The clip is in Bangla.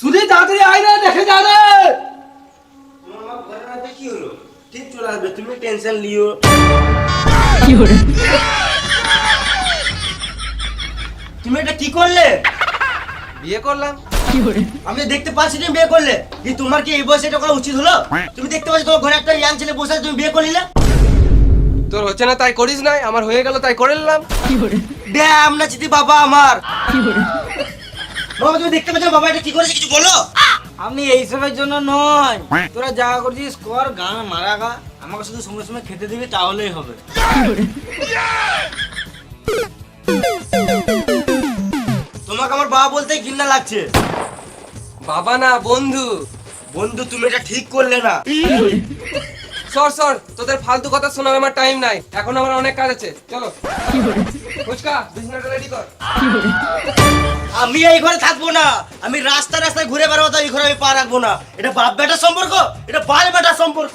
সুধি তাড়াতাড়ি আয় না, দেখে যা রে। তোমার মা ঘরে রাখবে কি হলো? ঠিক চলে আসবে, তুমি টেনশন লিও। তুমি এটা কি করলে? বিয়ে করলাম। আমি দেখতে পাচ্ছি তুমি বিয়ে করলে, কি তোমার কি এই বয়সে এটা করা উচিত হলো? তুমি দেখতে পাচ্ছ তোমার ঘরে একটা ইয়াং ছেলে বসে আছে, তুমি বিয়ে করে নিলে। তোর হচ্ছে না তাই করিস নাই, আমার হয়ে গেল তাই করে নিলাম। ড্যাম না চিতি বাবা আমার। বাবা তুমি দেখতে পাচ্ছ বাবা এটা কি করেছে, কিছু বলো। আমি এইসবের জন্য নয়, তোরা যা করছিস কর, গান মারা গা, আমাকে শুধু সময় সময় খেতে দিবি তাহলেই হবে। তোমাকে আমার বাবা বলতেই ঘৃণা লাগছে। বাবা না, বন্ধু। বন্ধু তুমি এটা ঠিক করলে না। সর সর, তোদের ফালতু কথা শোনার আমার টাইম নাই, এখন আমার অনেক কাজ আছে, চলো। ফুচকা বিছানাটা রেডি কর। আমি এই ঘরে থাকবো না, আমি রাস্তায় রাস্তায় ঘুরে বেড়াবো, তো এই ঘরে আমি পা রাখবো না। এটা বাপ বেটার সম্পর্ক, এটা বাল বেটার সম্পর্ক।